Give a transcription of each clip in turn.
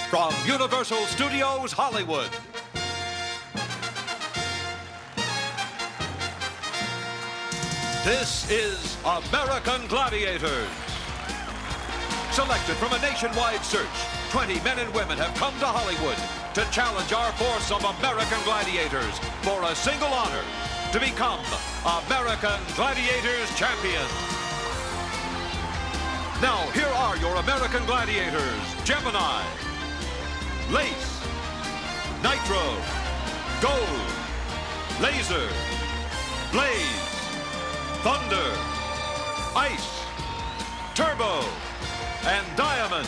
from Universal Studios, Hollywood. This is American Gladiators. Selected from a nationwide search, 20 men and women have come to Hollywood to challenge our force of American Gladiators for a single honor, to become American Gladiators champions. Now, here are your American Gladiators: Gemini, Lace, Nitro, Gold, Laser, Blaze, Thunder, Ice, Turbo, and Diamond.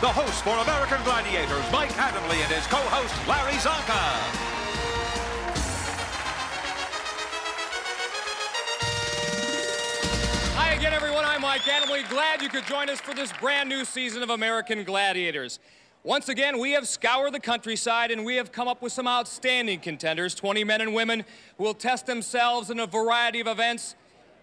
The host for American Gladiators, Mike Adamley, and his co-host, Larry Zonka. Hi again, everyone. I'm Mike Adamley. Glad you could join us for this brand new season of American Gladiators. Once again, we have scoured the countryside and we have come up with some outstanding contenders, 20 men and women who will test themselves in a variety of events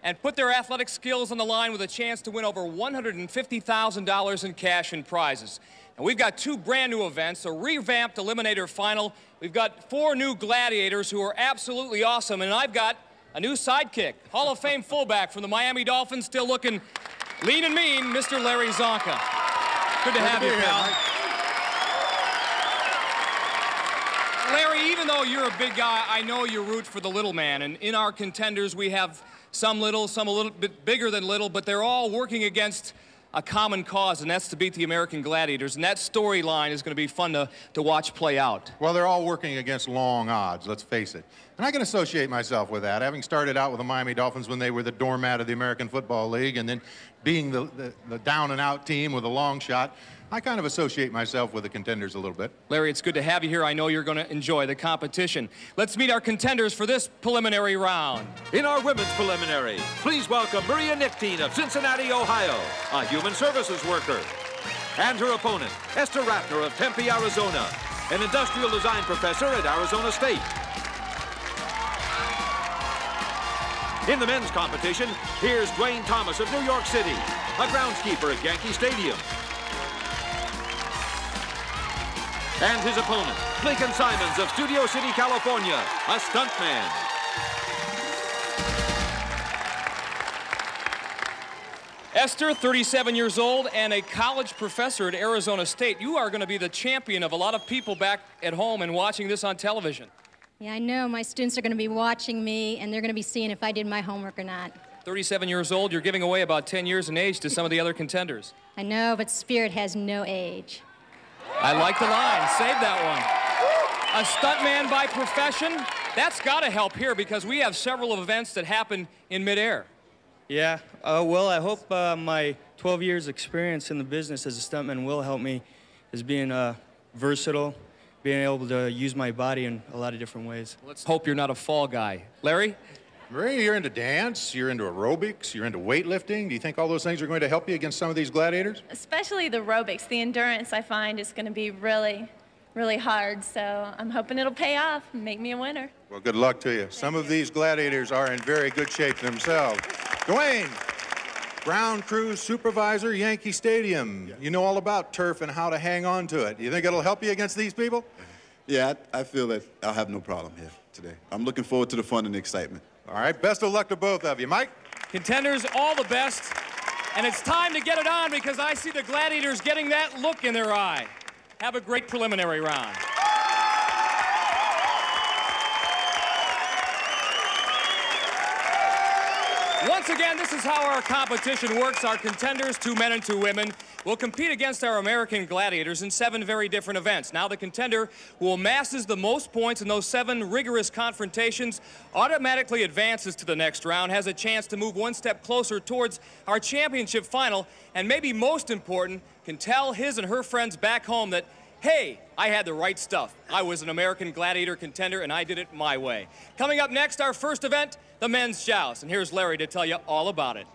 and put their athletic skills on the line with a chance to win over $150,000 in cash and prizes. And we've got two brand new events, a revamped Eliminator final. We've got 4 new gladiators who are absolutely awesome, and I've got a new sidekick, Hall of Fame fullback from the Miami Dolphins, still looking lean and mean, Mr. Larry Zonka. Good to have you, pal. Larry, even though you're a big guy, I know you root for the little man, and in our contenders we have some little, some a little bit bigger than little, but they're all working against a common cause, and that's to beat the American Gladiators, and that storyline is going to be fun to watch play out. Well, they're all working against long odds, let's face it. And I can associate myself with that, having started out with the Miami Dolphins when they were the doormat of the American Football League, and then being the down-and-out team with a long shot. I kind of associate myself with the contenders a little bit. Larry, it's good to have you here. I know you're going to enjoy the competition. Let's meet our contenders for this preliminary round. In our women's preliminary, please welcome Maria Nichting of Cincinnati, Ohio, a human services worker. And her opponent, Esther Ratner of Tempe, Arizona, an industrial design professor at Arizona State. In the men's competition, here's Dwayne Thomas of New York City, a groundskeeper at Yankee Stadium. And his opponent, Lincoln Simonds of Studio City, California, a stuntman. Esther, 37 years old and a college professor at Arizona State. You are going to be the champion of a lot of people back at home and watching this on television. Yeah, I know. My students are going to be watching me, and they're going to be seeing if I did my homework or not. 37 years old, you're giving away about 10 years in age to some of the other contenders. I know, but spirit has no age. I like the line. Save that one. A stuntman by profession? That's got to help here because we have several events that happen in midair. Yeah. Well, I hope my 12 years experience in the business as a stuntman will help me as being versatile, being able to use my body in a lot of different ways. Let's hope you're not a fall guy. Larry? Maria, you're into dance, you're into aerobics, you're into weightlifting. Do you think all those things are going to help you against some of these gladiators? Especially the aerobics. The endurance, I find, is going to be really, really hard. So I'm hoping it'll pay off and make me a winner. Well, good luck to you. Some of these gladiators are in very good shape themselves. Dwayne, ground crew supervisor, Yankee Stadium. Yeah. You know all about turf and how to hang on to it. You think it'll help you against these people? Yeah, I feel that I'll have no problem here today. I'm looking forward to the fun and the excitement. All right, best of luck to both of you. Mike? Contenders, all the best. And it's time to get it on because I see the gladiators getting that look in their eye. Have a great preliminary round. Once again, this is how our competition works. Our contenders, 2 men and 2 women, will compete against our American Gladiators in 7 very different events. Now, the contender who amasses the most points in those 7 rigorous confrontations automatically advances to the next round, has a chance to move 1 step closer towards our championship final, and maybe most important, can tell his and her friends back home that, hey, I had the right stuff. I was an American Gladiator contender, and I did it my way. Coming up next, our first event, the men's joust. And here's Larry to tell you all about it.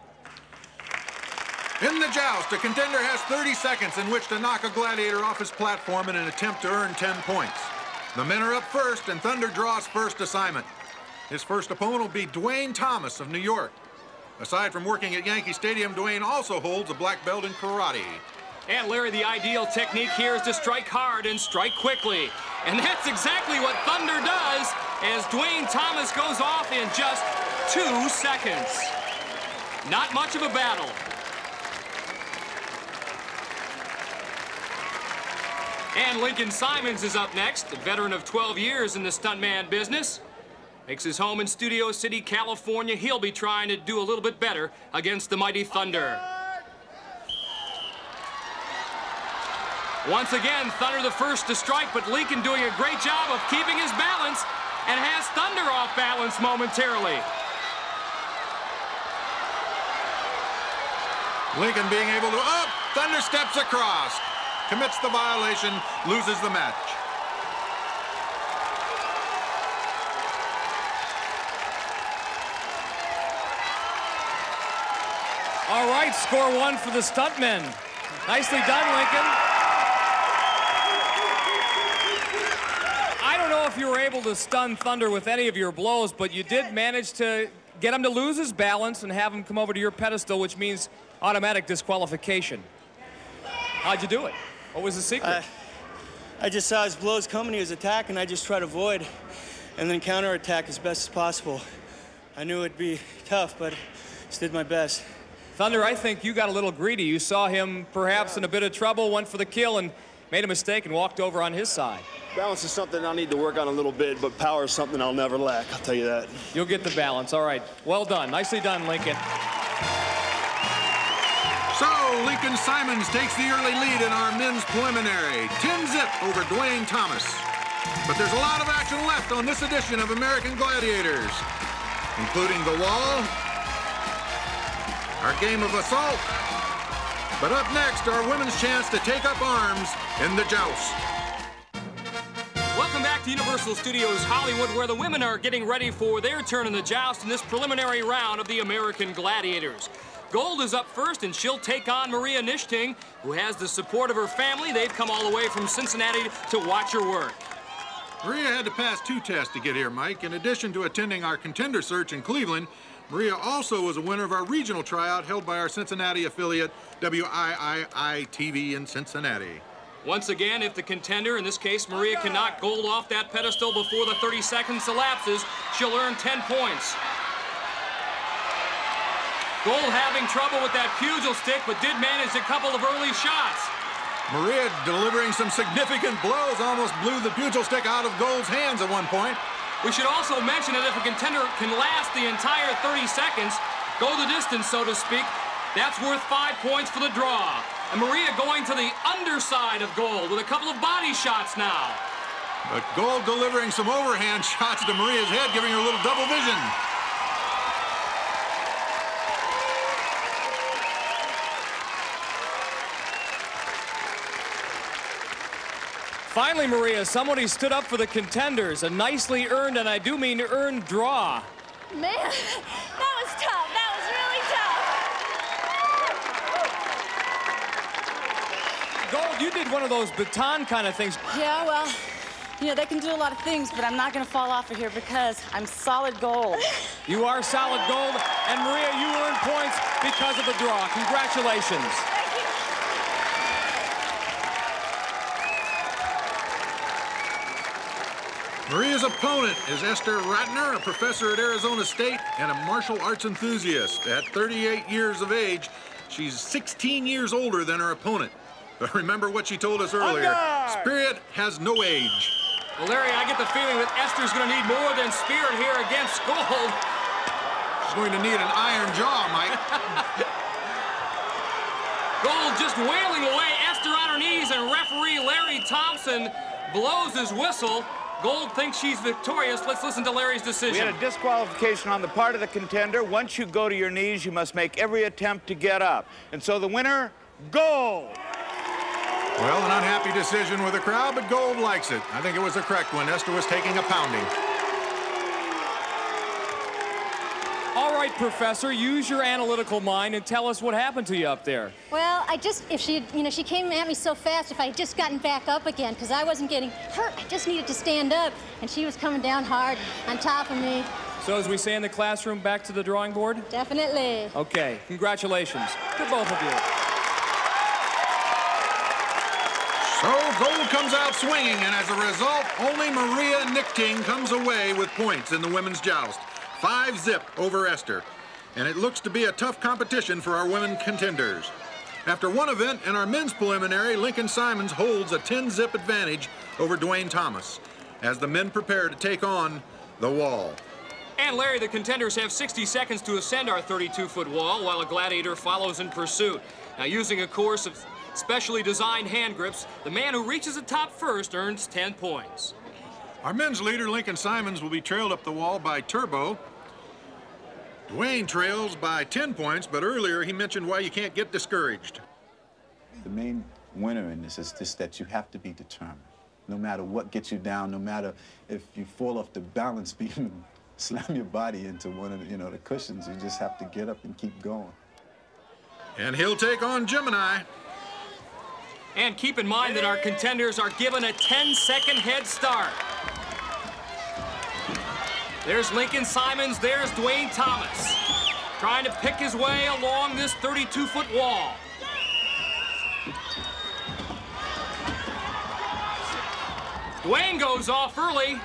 In the joust, a contender has 30 seconds in which to knock a gladiator off his platform in an attempt to earn 10 points. The men are up first, and Thunder draws first assignment. His first opponent will be Dwayne Thomas of New York, Aside from working at Yankee Stadium, Dwayne also holds a black belt in karate. And Larry, the ideal technique here is to strike hard and strike quickly. And that's exactly what Thunder does as Dwayne Thomas goes off in just 2 seconds. Not much of a battle. And Lincoln Simonds is up next, a veteran of 12 years in the stuntman business. Makes his home in Studio City, California. He'll be trying to do a little bit better against the mighty Thunder. Once again, Thunder the first to strike, but Lincoln doing a great job of keeping his balance and has Thunder off balance momentarily. Lincoln being able to, Thunder steps across, commits the violation, loses the match. All right, score 1 for the stuntmen. Nicely done, Lincoln. I don't know if you were able to stun Thunder with any of your blows, but you did manage to get him to lose his balance and have him come over to your pedestal, which means automatic disqualification. How'd you do it? What was the secret? I just saw his blows coming, he was attacking, I just tried to avoid and then counterattack as best as possible. I knew it'd be tough, but just did my best. Thunder, I think you got a little greedy. You saw him perhaps in a bit of trouble, went for the kill, and made a mistake and walked over on his side. Balance is something I need to work on a little bit, but power is something I'll never lack, I'll tell you that. You'll get the balance. All right. Well done. Nicely done, Lincoln. So, Lincoln Simonds takes the early lead in our men's preliminary. 10-zip over Dwayne Thomas. But there's a lot of action left on this edition of American Gladiators, including the wall, our game of assault, but up next, our women's chance to take up arms in the Joust. Welcome back to Universal Studios Hollywood, where the women are getting ready for their turn in the Joust in this preliminary round of the American Gladiators. Gold is up first, and she'll take on Maria Nichting, who has the support of her family. They've come all the way from Cincinnati to watch her work. Maria had to pass 2 tests to get here, Mike. In addition to attending our contender search in Cleveland, Maria also was a winner of our regional tryout held by our Cincinnati affiliate, WIII-TV in Cincinnati. Once again, if the contender, in this case Maria, can knock Gold off that pedestal before the 30 seconds elapses, she'll earn 10 points. Gold having trouble with that pugil stick, but did manage a couple of early shots. Maria delivering some significant blows, almost blew the pugil stick out of Gold's hands at one point. We should also mention that if a contender can last the entire 30 seconds, go the distance, so to speak, that's worth 5 points for the draw. And Maria going to the underside of Gold with a couple of body shots now. But Gold delivering some overhand shots to Maria's head, giving her a little double vision. Finally, Maria, somebody stood up for the contenders. A nicely earned, and I do mean earned, draw. Man, that was tough. That was really tough. Gold, you did one of those baton kind of things. Yeah, well, you know, they can do a lot of things, but I'm not going to fall off of here because I'm solid gold. You are solid gold, and Maria, you earned points because of the draw. Congratulations. Maria's opponent is Esther Ratner, a professor at Arizona State and a martial arts enthusiast. At 38 years of age, she's 16 years older than her opponent. But remember what she told us earlier, spirit has no age. Well, Larry, I get the feeling that Esther's going to need more than spirit here against Gold. She's going to need an iron jaw, Mike. Gold just wailing away Esther on her knees, and referee Larry Thompson blows his whistle. Gold thinks she's victorious. Let's listen to Larry's decision. We had a disqualification on the part of the contender. Once you go to your knees, you must make every attempt to get up. And so the winner, Gold. Well, an unhappy decision with the crowd, but Gold likes it. I think it was the correct one. Esther was taking a pounding. All right, Professor, use your analytical mind and tell us what happened to you up there. Well, if she, she came at me so fast, if I had just gotten back up again, because I wasn't getting hurt, I just needed to stand up, and she was coming down hard on top of me. So as we say in the classroom, back to the drawing board? Definitely. Okay, congratulations to both of you. So gold comes out swinging, and as a result, only Maria Nichting comes away with points in the women's joust. 5-0 over Esther. And it looks to be a tough competition for our women contenders. After one event in our men's preliminary, Lincoln Simonds holds a 10-0 advantage over Dwayne Thomas as the men prepare to take on the wall. And Larry, the contenders have 60 seconds to ascend our 32-foot wall while a gladiator follows in pursuit. Now, using a course of specially designed hand grips, the man who reaches the top first earns 10 points. Our men's leader, Lincoln Simonds, will be trailed up the wall by Turbo. Dwayne trails by 10 points, but earlier he mentioned why you can't get discouraged. The main winner in this is just that you have to be determined. No matter what gets you down, no matter if you fall off the balance beam and slam your body into one of the, the cushions, you just have to get up and keep going. And he'll take on Gemini. And keep in mind that our contenders are given a 10-second head start. There's Lincoln Simonds, there's Dwayne Thomas, trying to pick his way along this 32-foot wall. Dwayne goes off early.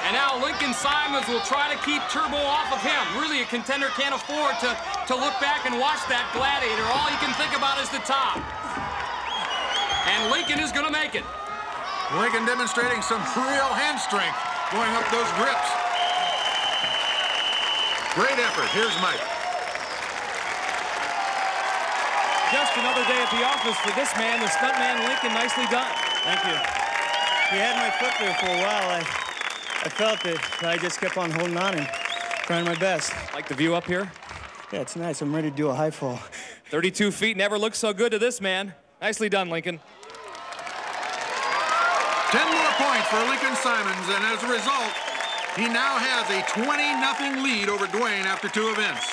And now Lincoln Simonds will try to keep Turbo off of him. Really, a contender can't afford to look back and watch that gladiator. All he can think about is the top. And Lincoln is going to make it. Lincoln demonstrating some real hand strength going up those grips. Great effort. Here's Mike. Just another day at the office for this man, the stuntman Lincoln. Nicely done. Thank you. He had my foot there for a while. I felt it. I just kept on holding on and trying my best. Like the view up here? Yeah, it's nice. I'm ready to do a high fall. 32 feet never looked so good to this man. Nicely done, Lincoln. 10 more points for Lincoln Simonds, and as a result, he now has a 20-0 lead over Dwayne after 2 events.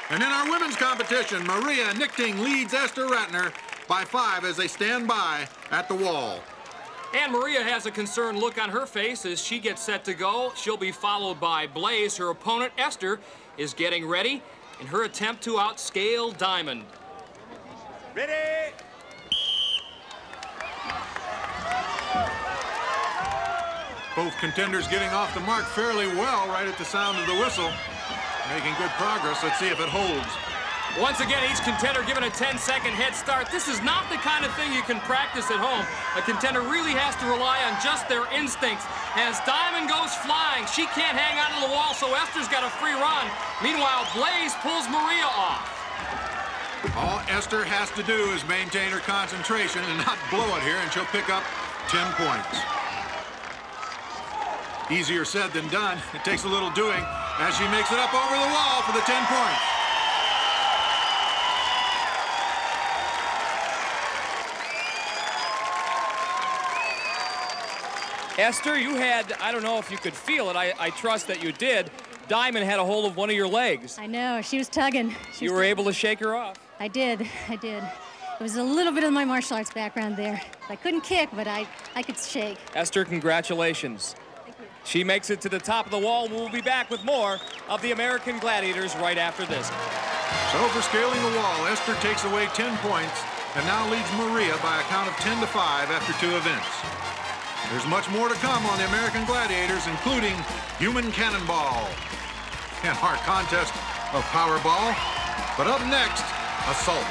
And in our women's competition, Maria Nichting leads Esther Ratner by 5 as they stand by at the wall. And Maria has a concerned look on her face as she gets set to go. She'll be followed by Blaze. Her opponent, Esther, is getting ready in her attempt to outscale Diamond. Ready? Both contenders getting off the mark fairly well right at the sound of the whistle. Making good progress. Let's see if it holds. Once again, each contender given a 10-second head start. This is not the kind of thing you can practice at home. A contender really has to rely on just their instincts. As Diamond goes flying, she can't hang onto the wall, so Esther's got a free run. Meanwhile, Blaze pulls Maria off. All Esther has to do is maintain her concentration and not blow it here, and she'll pick up 10 points. Easier said than done. It takes a little doing as she makes it up over the wall for the 10 points. Esther, you had, I don't know if you could feel it, I trust that you did. Diamond had a hold of one of your legs. I know, she was tugging. You were able to shake her off. I did. It was a little bit of my martial arts background there. I couldn't kick, but I could shake. Esther, congratulations. Thank you. She makes it to the top of the wall. We'll be back with more of the American Gladiators right after this. So for scaling the wall, Esther takes away 10 points and now leads Maria by a count of 10-5 after 2 events. There's much more to come on the American Gladiators, including human cannonball and our contest of powerball. But up next, assault.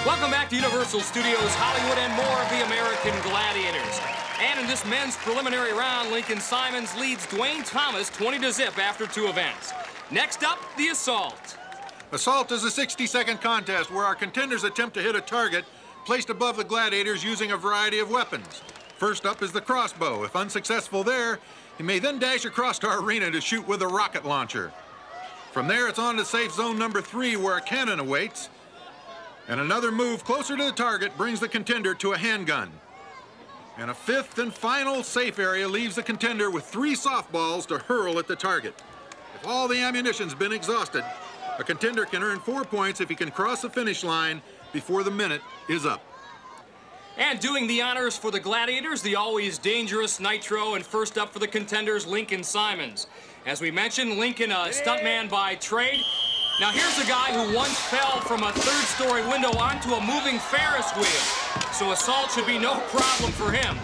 Welcome back to Universal Studios Hollywood and more of the American Gladiators. And in this men's preliminary round, Lincoln Simonds leads Dwayne Thomas 20-0 after 2 events. Next up, the assault. Assault is a 60-second contest where our contenders attempt to hit a target placed above the gladiators using a variety of weapons. First up is the crossbow. If unsuccessful there, he may then dash across to our arena to shoot with a rocket launcher. From there, it's on to safe zone number 3 where a cannon awaits. And another move closer to the target brings the contender to a handgun. And a 5th and final safe area leaves the contender with 3 softballs to hurl at the target. If all the ammunition's been exhausted, a contender can earn 4 points if he can cross the finish line before the minute is up. And doing the honors for the Gladiators, the always dangerous Nitro, and first up for the contenders, Lincoln Simonds. As we mentioned, Lincoln, a stuntman by trade. Now here's a guy who once fell from a third-story window onto a moving Ferris wheel. So assault should be no problem for him.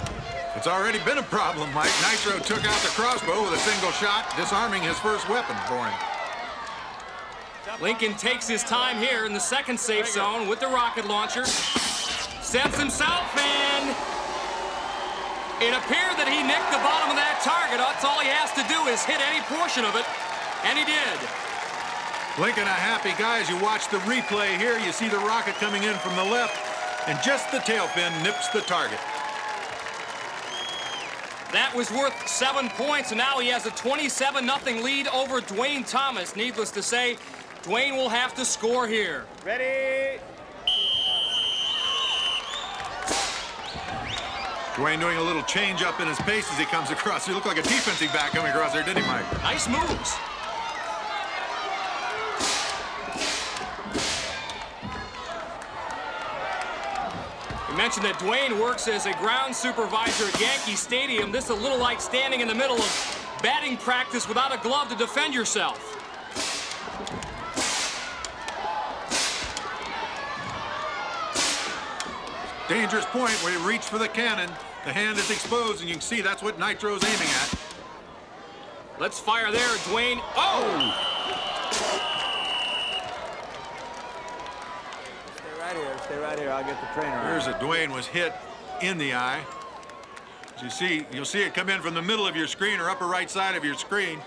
It's already been a problem, Mike. Nitro took out the crossbow with a single shot, disarming his first weapon for him. Lincoln takes his time here in the second safe zone with the rocket launcher. Sets himself in. It appeared that he nicked the bottom of that target. That's all he has to do is hit any portion of it, and he did. Lincoln, a happy guy. As you watch the replay here, you see the rocket coming in from the left, and just the tail fin nips the target. That was worth 7 points, and now he has a 27-0 lead over Dwayne Thomas. Needless to say, Dwayne will have to score here. Ready? Dwayne doing a little change up in his pace as he comes across. He looked like a defensive back coming across there, didn't he, Mike? Nice moves. We mentioned that Dwayne works as a ground supervisor at Yankee Stadium. This is a little like standing in the middle of batting practice without a glove to defend yourself. Dangerous point where you reach for the cannon. The hand is exposed, and you can see that's what Nitro's aiming at. Let's fire there, Dwayne. Oh! Stay right here. I'll get the trainer. Here's a Dwayne was hit in the eye. As you see, you'll see it come in from the middle of your screen or upper right side of your screen.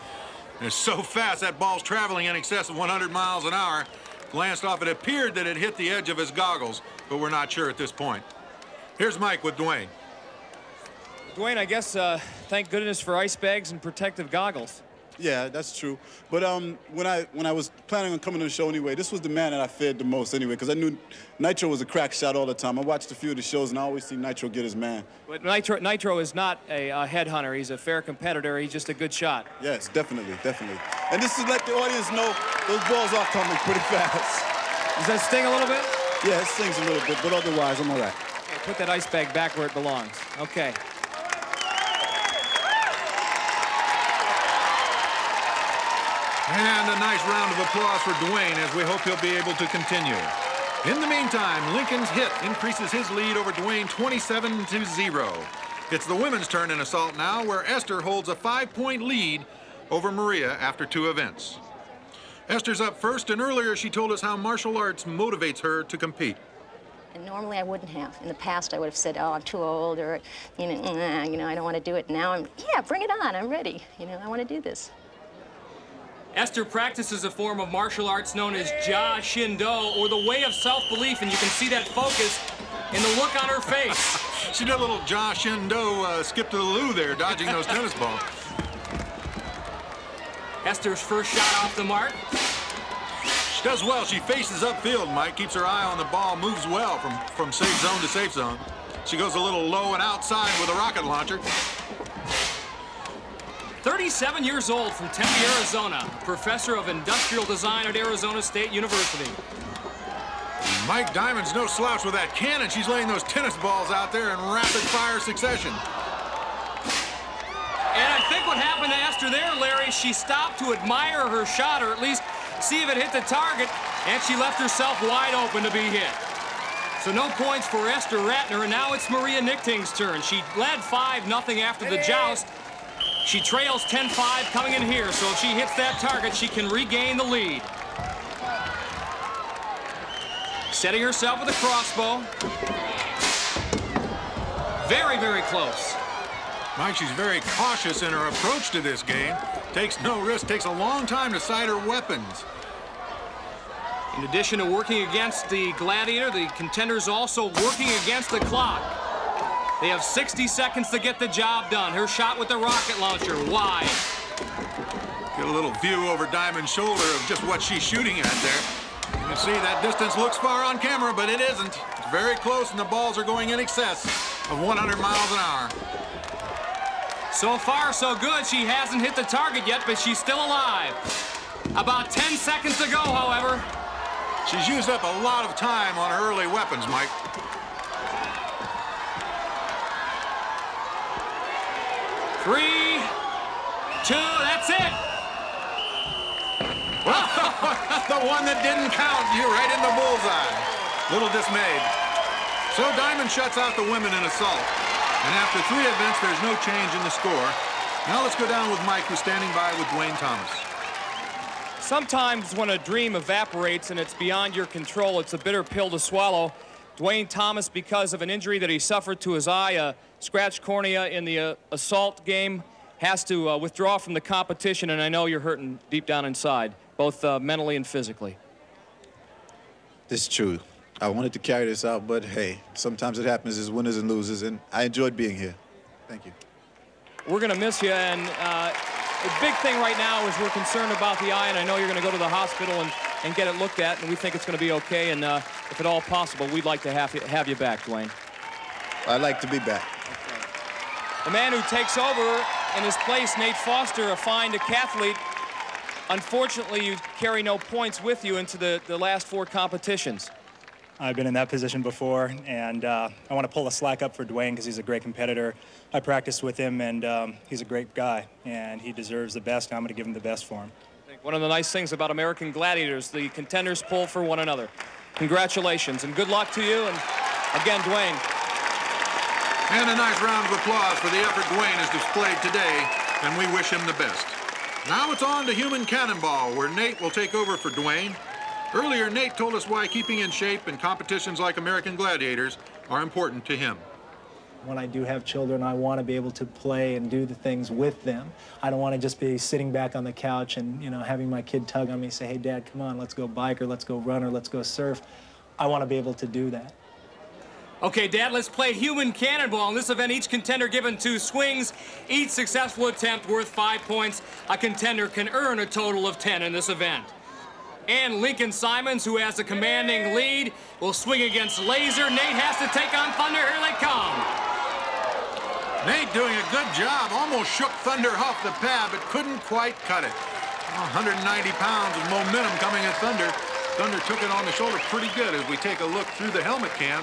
And it's so fast, that ball's traveling in excess of 100 miles an hour. Glanced off, it appeared that it hit the edge of his goggles, but we're not sure at this point. Here's Mike with Dwayne. Dwayne, I guess, thank goodness for ice bags and protective goggles. Yeah, that's true. But when I was planning on coming to the show anyway, this was the man that I feared the most anyway, because I knew Nitro was a crack shot all the time. I watched a few of the shows, and I always see Nitro get his man. But Nitro is not a headhunter. He's a fair competitor. He's just a good shot. Yes, definitely. And this is let the audience know those balls are coming pretty fast. Does that sting a little bit? Yeah, it stings a little bit, but otherwise, I'm all right. Okay, put that ice bag back where it belongs. Okay. And a nice round of applause for Dwayne, as we hope he'll be able to continue. In the meantime, Lincoln's hit increases his lead over Dwayne 27-0. It's the women's turn in assault now, where Esther holds a 5-point lead over Maria after 2 events. Esther's up first, and earlier she told us how martial arts motivates her to compete. And normally I wouldn't have. In the past I would have said, oh, I'm too old, or, you know, I don't want to do it. Now yeah, bring it on, I'm ready. You know, I want to do this. Esther practices a form of martial arts known as Joust, Shindo, or the way of self-belief, and you can see that focus in the look on her face. She did a little Joust Shindo skip to the loo there, dodging those tennis balls. Esther's first shot off the mark. She does well. She faces upfield, Mike, keeps her eye on the ball, moves well from safe zone to safe zone. She goes a little low and outside with a rocket launcher. 37 years old from Tempe, Arizona, professor of industrial design at Arizona State University. Mike Diamond's no slouch with that cannon. She's laying those tennis balls out there in rapid-fire succession. And I think what happened to Esther there, Larry, she stopped to admire her shot, or at least see if it hit the target, and she left herself wide open to be hit. So no points for Esther Ratner, and now it's Maria Nichting's turn. She led 5-0 after the joust. She trails 10-5 coming in here, so if she hits that target, she can regain the lead. Setting herself with a crossbow. Very, very close. Mike, she's very cautious in her approach to this game. Takes no risk, takes a long time to sight her weapons. In addition to working against the Gladiator, the contenders also working against the clock. They have 60 seconds to get the job done. Her shot with the rocket launcher, wide. Get a little view over Diamond's shoulder of just what she's shooting at there. You can see that distance looks far on camera, but it isn't. It's very close, and the balls are going in excess of 100 miles an hour. So far, so good. She hasn't hit the target yet, but she's still alive. About 10 seconds to go, however. She's used up a lot of time on her early weapons, Mike. 3, 2, that's it. The one that didn't count, you right in the bullseye. Little dismayed. So Diamond shuts out the women in assault. And after 3 events, there's no change in the score. Now let's go down with Mike, who's standing by with Dwayne Thomas. Sometimes when a dream evaporates and it's beyond your control, it's a bitter pill to swallow. Dwayne Thomas, because of an injury that he suffered to his eye, a scratched cornea in the assault game, has to withdraw from the competition, and I know you're hurting deep down inside, both mentally and physically. This is true. I wanted to carry this out, but hey, sometimes it happens as winners and losers, and I enjoyed being here. Thank you. We're going to miss you, and the big thing right now is we're concerned about the eye, and I know you're going to go to the hospital and get it looked at, and we think it's going to be okay, and if at all possible, we'd like to have you back, Dwayne. I'd like to be back. The man who takes over in his place, Nate Foster, a fine decathlete. Unfortunately, you carry no points with you into the last 4 competitions. I've been in that position before, and I want to pull the slack up for Dwayne because he's a great competitor. I practiced with him, and he's a great guy, and he deserves the best, and I'm going to give him the best for him. One of the nice things about American Gladiators, the contenders pull for one another. Congratulations, and good luck to you, and again, Dwayne. And a nice round of applause for the effort Dwayne has displayed today, and we wish him the best. Now it's on to human cannonball, where Nate will take over for Dwayne. Earlier, Nate told us why keeping in shape in competitions like American Gladiators are important to him. When I do have children, I want to be able to play and do the things with them. I don't want to just be sitting back on the couch and, you know, having my kid tug on me and say, hey, Dad, come on, let's go bike, or let's go run, or let's go surf. I want to be able to do that. Okay, Dad, let's play human cannonball. In this event, each contender given 2 swings. Each successful attempt worth 5 points. A contender can earn a total of 10 in this event. And Lincoln Simonds, who has a commanding lead, will swing against Laser. Nate has to take on Thunder. Here they come. Nate doing a good job. Almost shook Thunder off the pad, but couldn't quite cut it. 190 pounds of momentum coming at Thunder. Thunder took it on the shoulder pretty good. As we take a look through the helmet cam,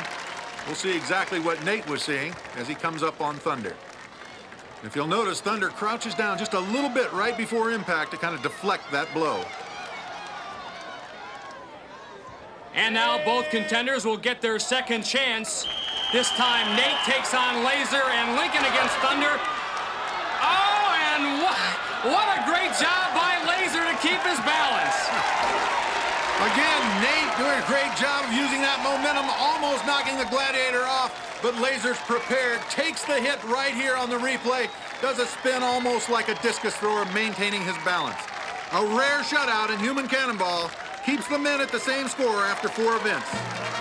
we'll see exactly what Nate was seeing as he comes up on Thunder. If you'll notice, Thunder crouches down just a little bit right before impact to kind of deflect that blow. And now both contenders will get their second chance. This time Nate takes on Laser and Lincoln against Thunder. Oh, and what a great job by Laser to keep his balance. Again, Nate doing a great job of using that momentum, almost knocking the Gladiator off, but Laser's prepared, takes the hit right here on the replay, does a spin almost like a discus thrower, maintaining his balance. A rare shutout in human cannonball keeps the men at the same score after 4 events.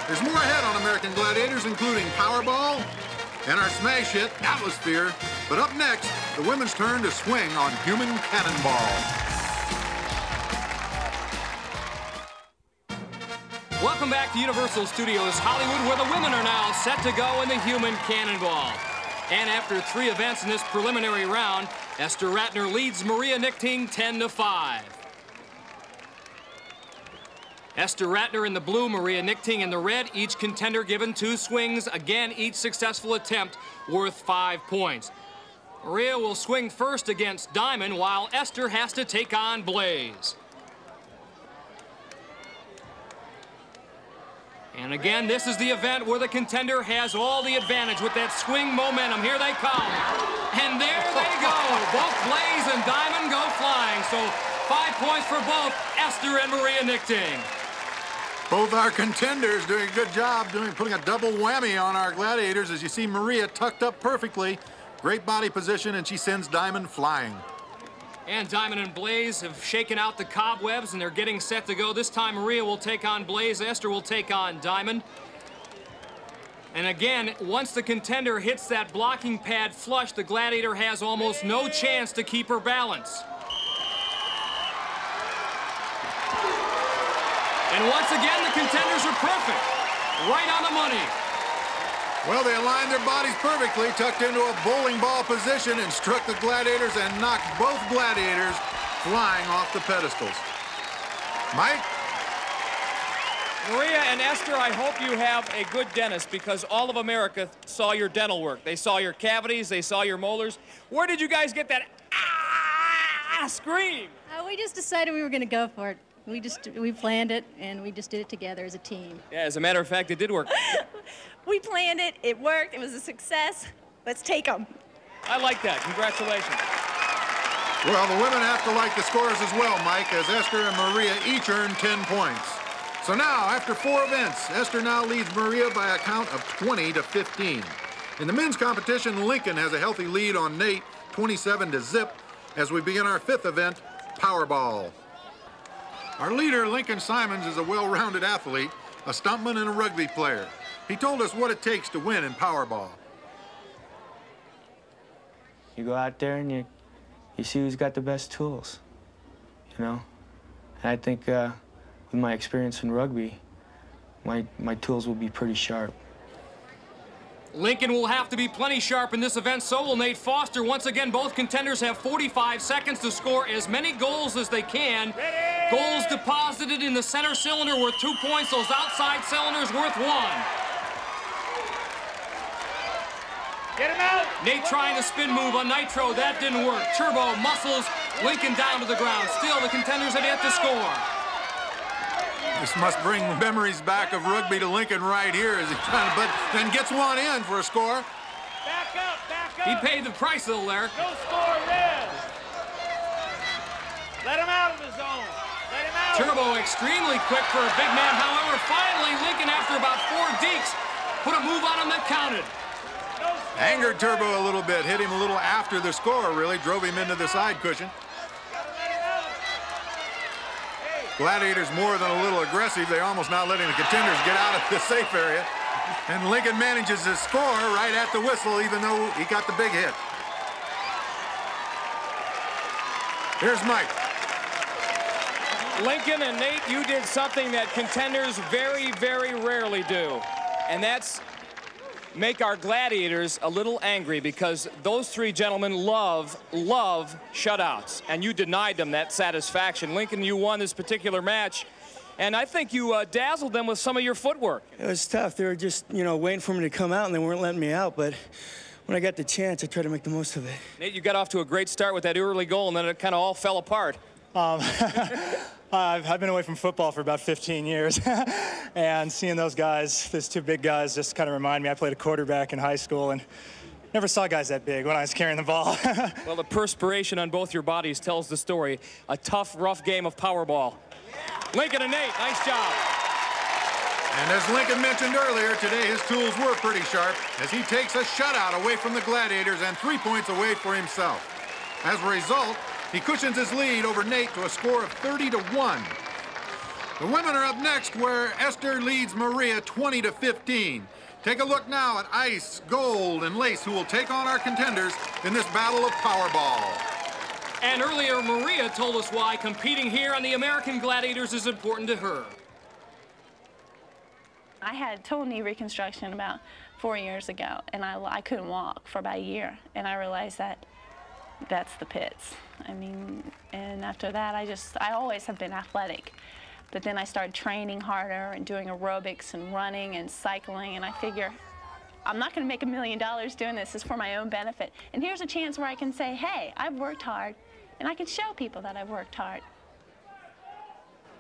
There's more ahead on American Gladiators, including Powerball and our smash hit, Atmosphere. But up next, the women's turn to swing on human cannonball. Welcome back to Universal Studios Hollywood, where the women are now set to go in the human cannonball. And after 3 events in this preliminary round, Esther Ratner leads Maria Nichting 10-5. Esther Ratner in the blue, Maria Nichting in the red. Each contender given 2 swings. Again, each successful attempt worth 5 points. Maria will swing first against Diamond, while Esther has to take on Blaze. And again, this is the event where the contender has all the advantage with that swing momentum. Here they come. And there they go. Both Blaze and Diamond go flying. So 5 points for both Esther and Maria Nichting. Both our contenders doing a good job putting a double whammy on our Gladiators. As you see, Maria tucked up perfectly. Great body position, and she sends Diamond flying. And Diamond and Blaze have shaken out the cobwebs, and they're getting set to go. This time, Maria will take on Blaze. Esther will take on Diamond. And again, once the contender hits that blocking pad flush, the Gladiator has almost no chance to keep her balance. And once again, the contenders are perfect. Right on the money. Well, they aligned their bodies perfectly, tucked into a bowling ball position, and struck the Gladiators and knocked both Gladiators flying off the pedestals. Mike? Maria and Esther, I hope you have a good dentist, because all of America saw your dental work. They saw your cavities, they saw your molars. Where did you guys get that scream? We just decided we were going to go for it. We planned it, and we just did it together as a team. Yeah, as a matter of fact, it did work. We planned it, it worked, it was a success. Let's take them. I like that. Congratulations. Well, the women have to like the scores as well, Mike, as Esther and Maria each earned 10 points. So now, after 4 events, Esther now leads Maria by a count of 20-15. In the men's competition, Lincoln has a healthy lead on Nate, 27-0, as we begin our 5th event, Powerball. Our leader, Lincoln Simonds, is a well-rounded athlete, a stuntman and a rugby player. He told us what it takes to win in Powerball. You go out there and you see who's got the best tools, you know? And I think with my experience in rugby, my tools will be pretty sharp. Lincoln will have to be plenty sharp in this event, so will Nate Foster. Once again, both contenders have 45 seconds to score as many goals as they can. Ready? Goals deposited in the center cylinder worth 2 points, those outside cylinders worth 1. Get him out! Nate trying to spin move on Nitro, that didn't work. Turbo muscles Lincoln down to the ground. Still, the contenders have yet to score. This must bring memories back of rugby to Lincoln right here as he trying to, but then gets one in for a score. Back up, back up. He paid the price, though, there. No score, red. Let him out of the zone. Let him out. Turbo extremely quick for a big man. However, finally, Lincoln, after about 4 dekes, put a move on him that counted. Angered Turbo a little bit, hit him a little after the score, really, drove him into the side cushion. Gladiators more than a little aggressive. They're almost not letting the contenders get out of the safe area. And Lincoln manages to score right at the whistle, even though he got the big hit. Here's Mike. Lincoln and Nate, you did something that contenders very, very rarely do. And that's make our Gladiators a little angry, because those 3 gentlemen love shutouts, and you denied them that satisfaction. Lincoln, you won this particular match, and I think you dazzled them with some of your footwork. It was tough. They were just, you know, waiting for me to come out, and they weren't letting me out, but when I got the chance, I tried to make the most of it. Nate, you got off to a great start with that early goal, and then it kind of all fell apart. I've been away from football for about 15 years, and seeing those guys, those 2 big guys, just kind of remind me. I played a quarterback in high school and never saw guys that big when I was carrying the ball. Well, the perspiration on both your bodies tells the story. A tough, rough game of Powerball. Lincoln and Nate, nice job. And as Lincoln mentioned earlier, today his tools were pretty sharp as he takes a shutout away from the Gladiators and 3 points away for himself. As a result, he cushions his lead over Nate to a score of 30-1. The women are up next, where Esther leads Maria 20-15. Take a look now at Ice, Gold, and Lace, who will take on our contenders in this battle of Powerball. And earlier, Maria told us why competing here on the American Gladiators is important to her. I had total knee reconstruction about 4 years ago, and I couldn't walk for about a year, and I realized that that's the pits. I mean, and after that, I always have been athletic. But then I started training harder and doing aerobics and running and cycling, and I figure I'm not going to make $1 million doing this. It's for my own benefit. And here's a chance where I can say, hey, I've worked hard, and I can show people that I've worked hard.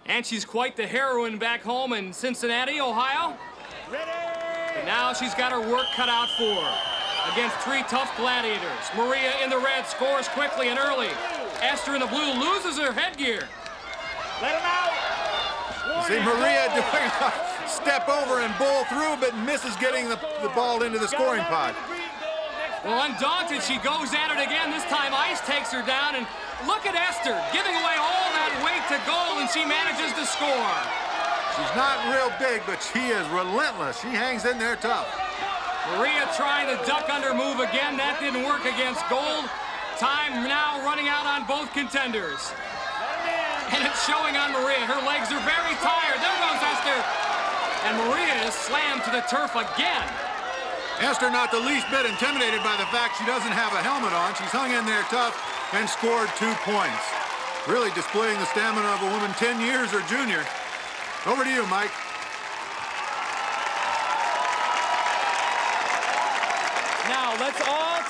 And she's quite the heroine back home in Cincinnati, Ohio. Ready! And now she's got her work cut out for her. Against 3 tough Gladiators. Maria in the red scores quickly and early. Esther in the blue loses her headgear. Let him out! See Maria doing a step over and bowl through, but misses getting the ball into the scoring pot. Well, undaunted, she goes at it again. This time Ice takes her down, and look at Esther giving away all that weight to goal, and she manages to score. She's not real big, but she is relentless. She hangs in there tough. Maria trying to duck under move again. That didn't work against Gold. Time now running out on both contenders. And it's showing on Maria. Her legs are very tired. There goes Esther. And Maria is slammed to the turf again. Esther not the least bit intimidated by the fact she doesn't have a helmet on. She's hung in there tough and scored 2 points. Really displaying the stamina of a woman 10 years her junior. Over to you, Mike.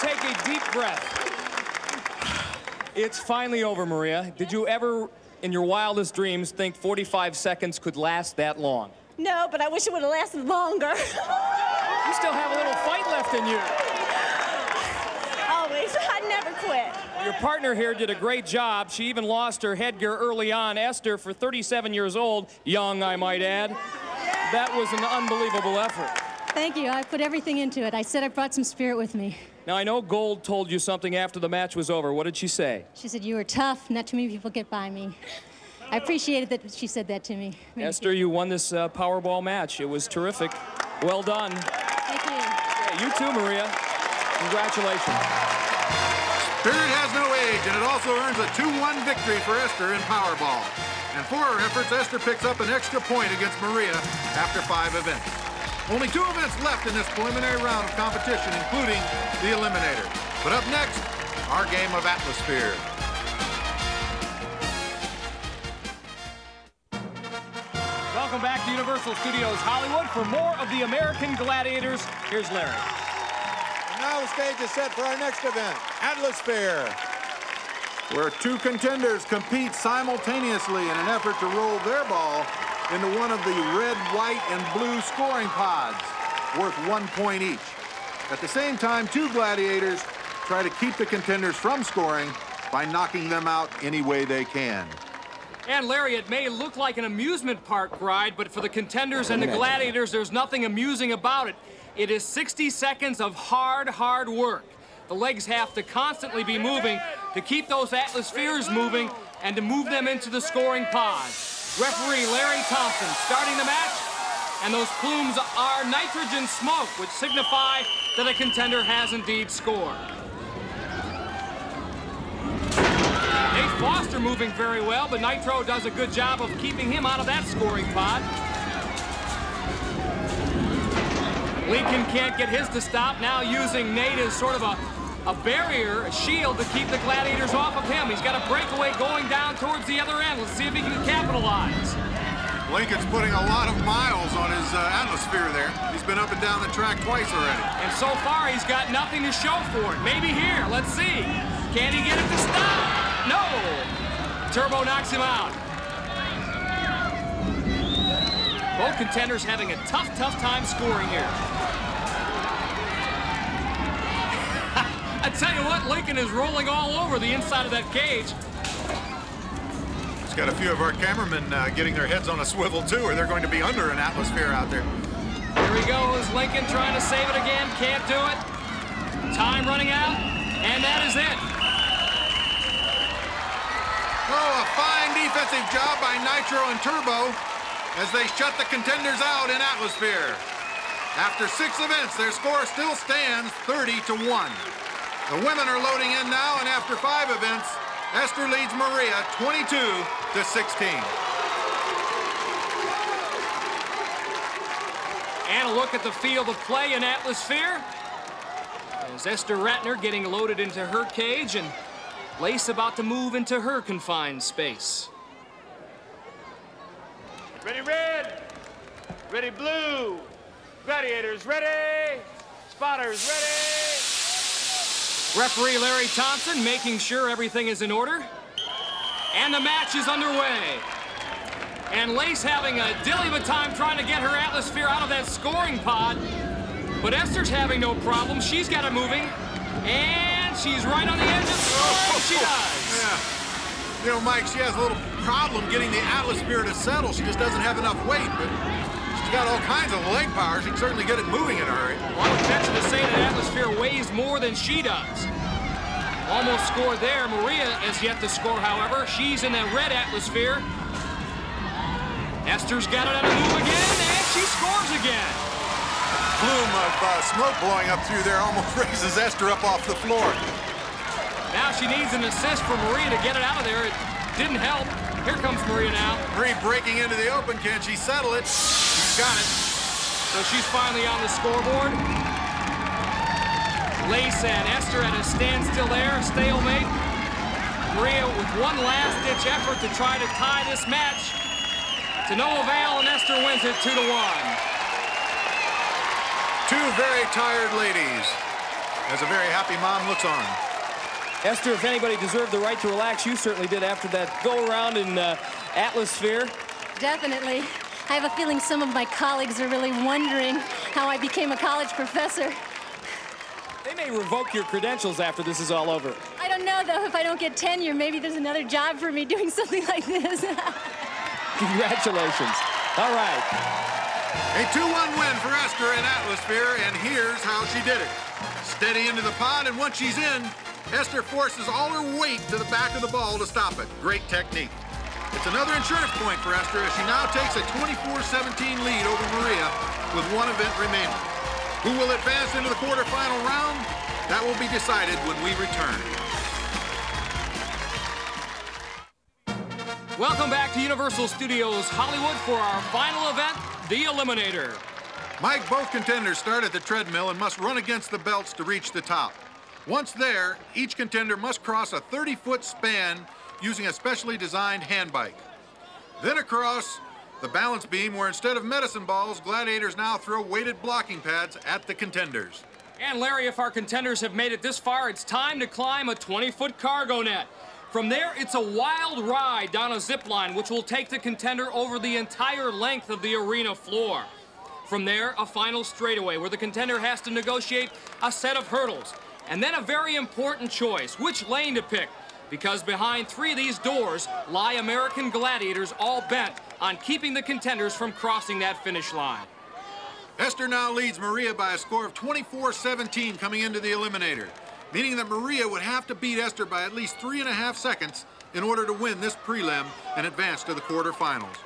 take a deep breath. It's finally over, Maria. Did you ever, in your wildest dreams, think 45 seconds could last that long? No, but I wish it would have lasted longer. You still have a little fight left in you. Always. I never quit. Your partner here did a great job. She even lost her headgear early on. Esther, for 37 years old, young, I might add. That was an unbelievable effort. Thank you. I put everything into it. I said I brought some spirit with me. Now, I know Gold told you something after the match was over. What did she say? She said, you were tough. Not too many people get by me. I appreciated that she said that to me. Esther, you won this Powerball match. It was terrific. Well done. Thank you. Yeah, you too, Maria. Congratulations. Spirit has no age, and it also earns a 2-1 victory for Esther in Powerball. And for her efforts, Esther picks up an extra point against Maria after 5 events. Only 2 events left in this preliminary round of competition, including the Eliminator. But up next, our game of Atmosphere. Welcome back to Universal Studios Hollywood for more of the American Gladiators. Here's Larry. And now the stage is set for our next event, Atmosphere, where 2 contenders compete simultaneously in an effort to roll their ball into one of the red, white, and blue scoring pods, worth 1 point each. At the same time, 2 gladiators try to keep the contenders from scoring by knocking them out any way they can. And Larry, it may look like an amusement park ride, but for the contenders and the gladiators, there's nothing amusing about it. It is 60 seconds of hard work. The legs have to constantly be moving to keep those atmospheres moving and to move them into the scoring pods. Referee Larry Thompson starting the match, and those plumes are nitrogen smoke, which signify that a contender has indeed scored. Dave Foster moving very well, but Nitro does a good job of keeping him out of that scoring pod. Lincoln can't get his to stop, now using Nate as sort of a barrier, a shield to keep the gladiators off of him. He's got a breakaway going down towards the other end. Let's see if he can capitalize. Lincoln's putting a lot of miles on his atmosphere there. He's been up and down the track twice already. And so far, he's got nothing to show for it. Maybe here, let's see. Can he get it to stop? No! Turbo knocks him out. Both contenders having a tough time scoring here. I tell you what, Lincoln is rolling all over the inside of that cage. He's got a few of our cameramen getting their heads on a swivel too, or they're going to be under an atmosphere out there. Here he goes, Lincoln trying to save it again, can't do it. Time running out, and that is it. Oh, a fine defensive job by Nitro and Turbo as they shut the contenders out in atmosphere. After 6 events, their score still stands 30-1. The women are loading in now, and after 5 events, Esther leads Maria 22-16. And a look at the field of play in atmosphere. As Esther Ratner getting loaded into her cage, and Lace about to move into her confined space. Ready red, ready blue, gladiators ready, spotters ready. Referee Larry Thompson making sure everything is in order. And the match is underway. And Lace having a dilly of a time trying to get her atmosphere out of that scoring pod. But Esther's having no problem. She's got it moving. And she's right on the edge of scoring. She does. Yeah. You know, Mike, she has a little problem getting the atmosphere to settle. She just doesn't have enough weight, but she's got all kinds of leg power. She can certainly get it moving in a hurry. Well, I would venture to say that atmosphere weighs more than she does. Almost scored there. Maria has yet to score, however. She's in that red atmosphere. Esther's got it on a move again, and she scores again. Plume of smoke blowing up through there almost raises Esther up off the floor. Now she needs an assist from Maria to get it out of there. It didn't help. Here comes Maria now. Maria breaking into the open. Can she settle it? She's got it. So she's finally on the scoreboard. Lace and Esther at a standstill there, a stalemate. Maria with one last-ditch effort to try to tie this match. To no avail, and Esther wins it 2-1. 2 very tired ladies. as a very happy mom looks on. Esther, if anybody deserved the right to relax, you certainly did after that go-around in Atmosphere. Definitely. I have a feeling some of my colleagues are really wondering how I became a college professor. They may revoke your credentials after this is all over. I don't know, though. If I don't get tenure, maybe there's another job for me doing something like this. Congratulations. All right. A 2-1 win for Esther in Atmosphere, and here's how she did it. Steady into the pod, and once she's in, Esther forces all her weight to the back of the ball to stop it. Great technique. It's another insurance point for Esther as she now takes a 24-17 lead over Maria with one event remaining. Who will advance into the quarterfinal round? That will be decided when we return. Welcome back to Universal Studios Hollywood for our final event, the Eliminator. Mike, both contenders start at the treadmill and must run against the belts to reach the top. Once there, each contender must cross a 30-foot span using a specially designed hand bike. Then across the balance beam, where instead of medicine balls, gladiators now throw weighted blocking pads at the contenders. And Larry, if our contenders have made it this far, it's time to climb a 20-foot cargo net. From there, it's a wild ride down a zip line, which will take the contender over the entire length of the arena floor. From there, a final straightaway, where the contender has to negotiate a set of hurdles. And then a very important choice, which lane to pick. Because behind 3 of these doors lie American gladiators, all bent on keeping the contenders from crossing that finish line. Esther now leads Maria by a score of 24-17 coming into the Eliminator, meaning that Maria would have to beat Esther by at least 3.5 seconds in order to win this prelim and advance to the quarterfinals.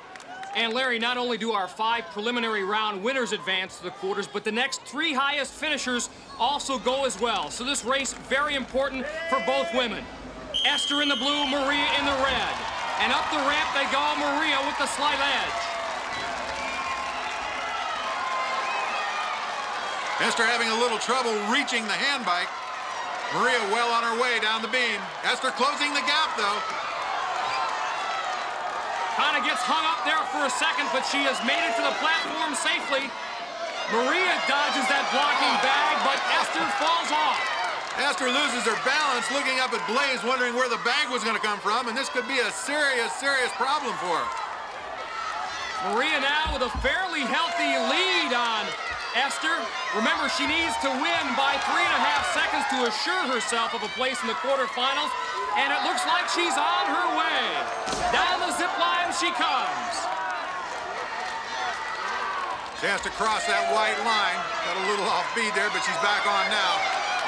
And Larry, not only do our 5 preliminary round winners advance to the quarters, but the next 3 highest finishers also go as well. So this race, very important for both women. Esther in the blue, Maria in the red. And up the ramp they go, Maria with the slight edge. Esther having a little trouble reaching the hand bike. Maria well on her way down the beam. Esther closing the gap, though. Kind of gets hung up there for a second, but she has made it to the platform safely. Maria dodges that blocking bag, but Esther falls off. Esther loses her balance, looking up at Blaze, wondering where the bag was going to come from, and this could be a serious, serious problem for her. Maria now with a fairly healthy lead on Esther. Remember, she needs to win by 3.5 seconds to assure herself of a place in the quarterfinals, and it looks like she's on her way. Down the zip line she comes. She has to cross that white line. Got a little off beat there, but she's back on now.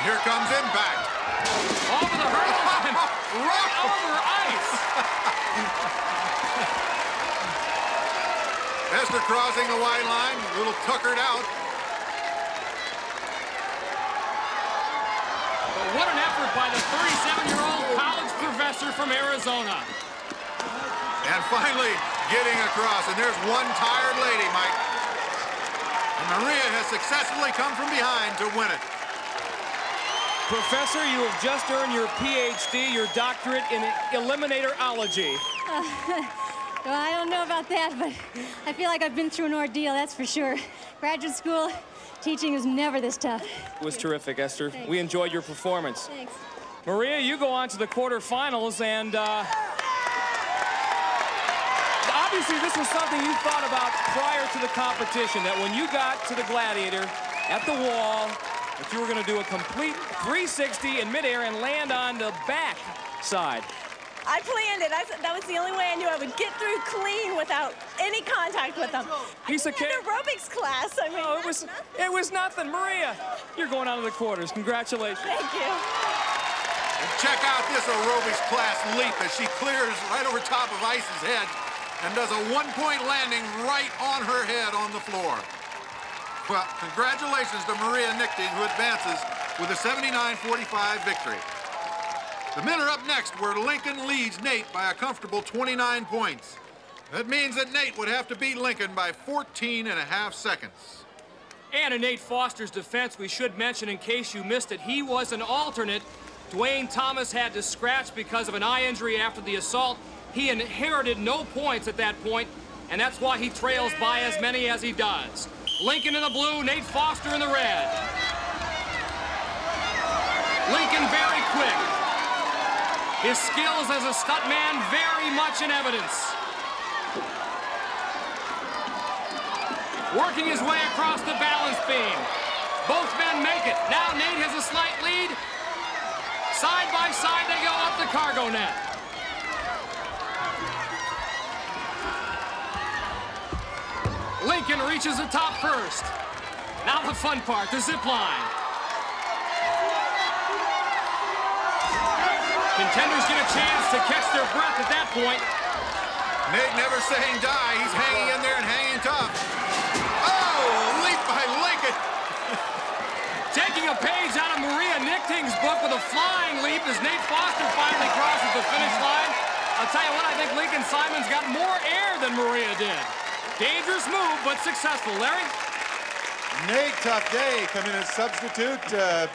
Here comes impact. Over the hurdles and right over ice. Esther crossing the white line, a little tuckered out. But what an effort by the 37-year-old college professor from Arizona. And finally getting across, and there's one tired lady, Mike. And Maria has successfully come from behind to win it. Professor, you have just earned your PhD, your doctorate in Eliminatorology. Well, I don't know about that, but I feel like I've been through an ordeal, that's for sure. Graduate school, teaching was never this tough. It was terrific, Esther. Thanks. We enjoyed your performance. Thanks. Maria, you go on to the quarterfinals, and obviously this was something you thought about prior to the competition, that when you got to the Gladiator at the wall, that you were going to do a complete 360 in midair and land on the back side. I planned it. That was the only way I knew I would get through clean without any contact with them. Piece of cake. An aerobics class. I mean, oh, it was nothing. Maria, you're going on to the quarters. Congratulations. Thank you. And check out this aerobics class leap as she clears right over top of Ice's head and does a one-point landing right on her head on the floor. Well, congratulations to Maria Nichting, who advances with a 79-45 victory. The men are up next, where Lincoln leads Nate by a comfortable 29 points. That means that Nate would have to beat Lincoln by 14.5 seconds. And in Nate Foster's defense, we should mention, in case you missed it, he was an alternate. Dwayne Thomas had to scratch because of an eye injury after the assault. He inherited no points at that point, and that's why he trails by as many as he does. Lincoln in the blue, Nate Foster in the red. Lincoln very quick. His skills as a stuntman very much in evidence. Working his way across the balance beam. Both men make it. Now Nate has a slight lead. Side by side they go up the cargo net. Lincoln reaches the top first. Now the fun part, the zip line. Contenders get a chance to catch their breath at that point. Nate never saying die. He's hanging in there and hanging tough. Oh, leap by Lincoln. Taking a page out of Maria Nichting's book with a flying leap as Nate Foster finally crosses the finish line. I'll tell you what, I think Lincoln Simonds got more air than Maria did. Dangerous move, but successful. Larry? Nate, tough day. Come in as substitute,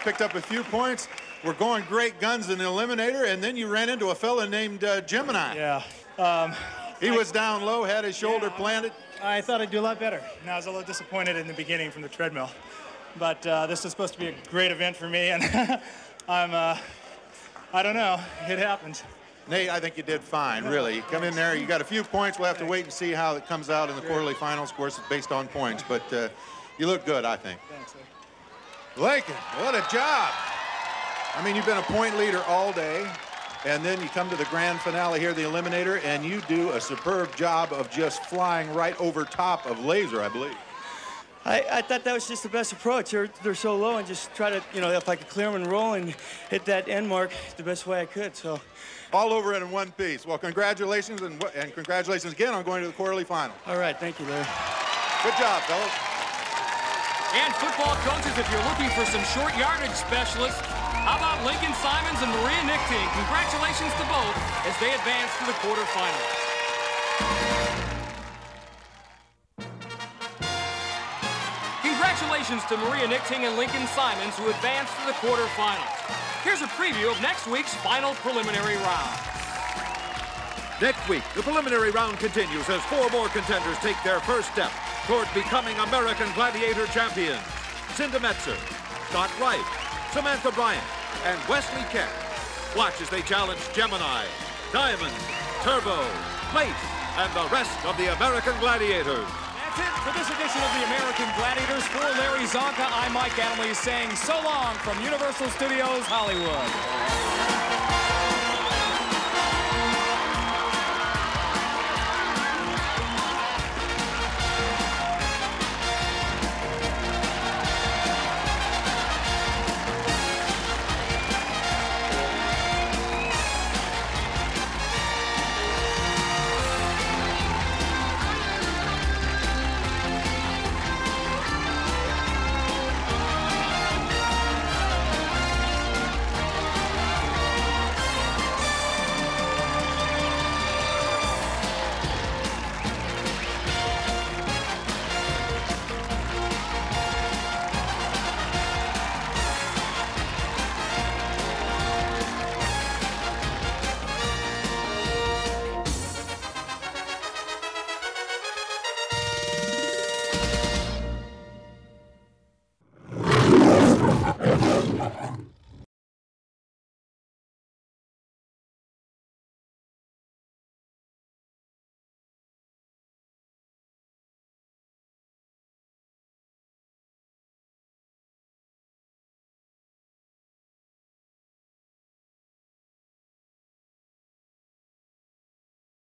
picked up a few points. We're going great guns in the Eliminator, and then you ran into a fella named Gemini. Yeah. He was down low, had his shoulder planted. I thought I'd do a lot better. And I was a little disappointed in the beginning from the treadmill. But this is supposed to be a great event for me, and I don't know. It happens. Nate, I think you did fine, really. You come in there, you got a few points. We'll have to wait and see how it comes out in the quarterly finals. Of course, it's based on points, but you look good, I think. Thanks, sir. Lincoln, what a job. I mean, you've been a point leader all day, and then you come to the grand finale here, the Eliminator, and you do a superb job of just flying right over top of Laser, I believe. I thought that was just the best approach. They're so low, and just try to, you know, if I could clear them and roll and hit that end mark the best way I could, so. All over it in one piece. Well, congratulations, and congratulations again on going to the quarterly final. All right, thank you, Larry. Good job, fellas. And football coaches, if you're looking for some short yardage specialists, how about Lincoln Simonds and Maria Nichting? Congratulations to both as they advance to the quarterfinals. Congratulations to Maria Nichting and Lincoln Simonds, who advanced to the quarterfinals. Here's a preview of next week's final preliminary round. Next week, the preliminary round continues as 4 more contenders take their first step toward becoming American Gladiator champions. Cinda Metzer, Scott Wright, Samantha Bryant, and Wesley Kent. Watch as they challenge Gemini, Diamond, Turbo, Plate, and the rest of the American Gladiators. That's it for this edition of the American Gladiators. For Larry Zonka, I'm Mike Adamle saying so long from Universal Studios Hollywood.